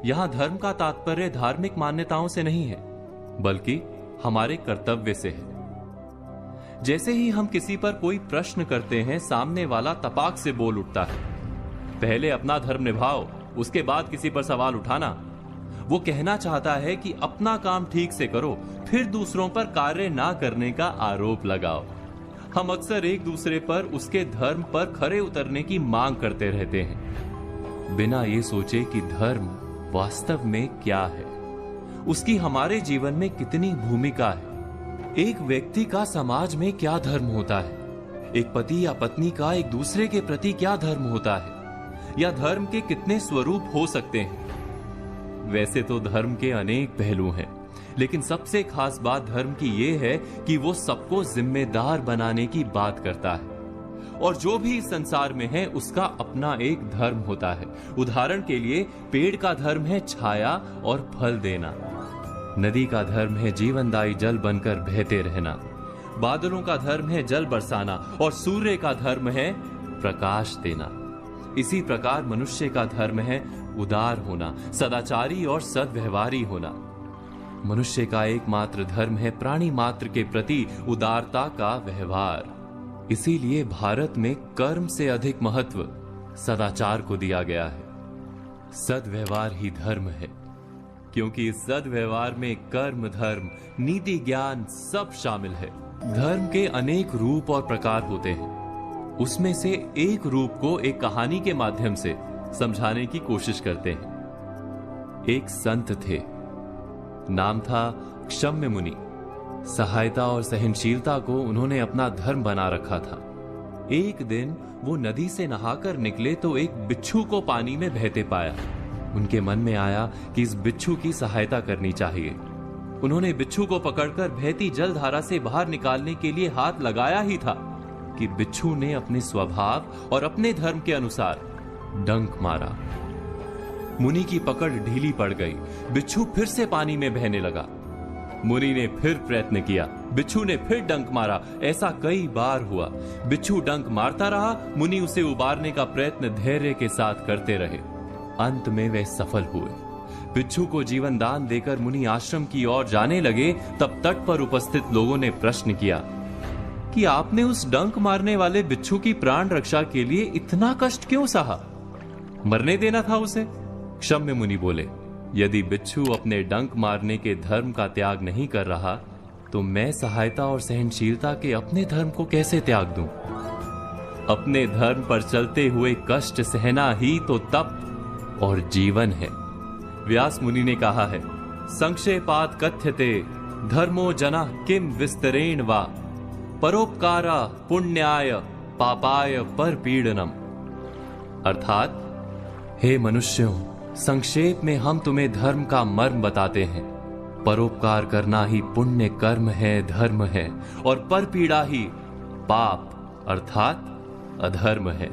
यहां धर्म का तात्पर्य धार्मिक मान्यताओं से नहीं है, बल्कि हमारे कर्तव्य से है। जैसे ही हम किसी पर कोई प्रश्न करते हैं, सामने वाला तपाक से बोल उठता है, पहले अपना धर्म निभाओ, उसके बाद किसी पर सवाल उठाना। वो कहना चाहता है कि अपना काम ठीक से करो, फिर दूसरों पर कार्य ना करने का आरोप लगाओ। हम अक्सर एक दूसरे पर उसके धर्म पर खरे उतरने की मांग करते रहते हैं, बिना ये सोचे कि धर्म वास्तव में क्या है, उसकी हमारे जीवन में कितनी भूमिका है। एक व्यक्ति का समाज में क्या धर्म होता है, एक पति या पत्नी का एक दूसरे के प्रति क्या धर्म होता है, या धर्म के कितने स्वरूप हो सकते हैं। वैसे तो धर्म के अनेक पहलू हैं, लेकिन सबसे खास बात धर्म की यह है कि वो सबको जिम्मेदार बनाने की बात करता है। और जो भी इस संसार में है उसका अपना एक धर्म होता है। उदाहरण के लिए पेड़ का धर्म है छाया और फल देना, नदी का धर्म है जीवनदायी जल बनकर बहते रहना, बादलों का धर्म है जल बरसाना, और सूर्य का धर्म है प्रकाश देना। इसी प्रकार मनुष्य का धर्म है उदार होना, सदाचारी और सद्व्यवहारी होना। मनुष्य का एकमात्र धर्म है प्राणी मात्र के प्रति उदारता का व्यवहार। इसीलिए भारत में कर्म से अधिक महत्व सदाचार को दिया गया है। सद्व्यवहार ही धर्म है, क्योंकि इस सद्व्यवहार में कर्म, धर्म, नीति, ज्ञान सब शामिल है। धर्म के अनेक रूप और प्रकार होते हैं, उसमें से एक रूप को एक कहानी के माध्यम से समझाने की कोशिश करते हैं। एक संत थे, नाम था क्षम्य मुनि। सहायता और सहनशीलता को उन्होंने अपना धर्म बना रखा था। एक दिन वो नदी से नहाकर निकले तो एक बिच्छू को पानी में बहते पाया। उनके मन में आया कि इस बिच्छू की सहायता करनी चाहिए। उन्होंने बिच्छू को पकड़कर बहती जलधारा से बाहर निकालने के लिए हाथ लगाया ही था कि बिच्छू ने अपने स्वभाव और अपने धर्म के अनुसार डंक मारा। मुनि की पकड़ ढीली पड़ गई, बिच्छू फिर से पानी में बहने लगा। मुनि ने फिर प्रयत्न किया, बिच्छू ने फिर डंक मारा। ऐसा कई बार हुआ। बिच्छू डंक मारता रहा, मुनि उसे उबारने का प्रयत्न धैर्य के साथ करते रहे। अंत में वे सफल हुए। बिच्छू को जीवन दान देकर मुनि आश्रम की ओर जाने लगे, तब तट पर उपस्थित लोगों ने प्रश्न किया कि आपने उस डंक मारने वाले बिच्छू की प्राण रक्षा के लिए इतना कष्ट क्यों सहा? मरने देना था उसे। क्षम्य मुनि बोले, यदि बिच्छू अपने डंक मारने के धर्म का त्याग नहीं कर रहा, तो मैं सहायता और सहनशीलता के अपने धर्म को कैसे त्याग दूं? अपने धर्म पर चलते हुए कष्ट सहना ही तो तप और जीवन है। व्यास मुनि ने कहा है, संक्षेपात कथ्यते धर्मो जना किम विस्तरेण वा परोपकारा पुण्याय पापाय पर पीड़नम। अर्थात, हे मनुष्यों, संक्षेप में हम तुम्हें धर्म का मर्म बताते हैं। परोपकार करना ही पुण्य कर्म है, धर्म है, और परपीड़ा ही पाप अर्थात अधर्म है।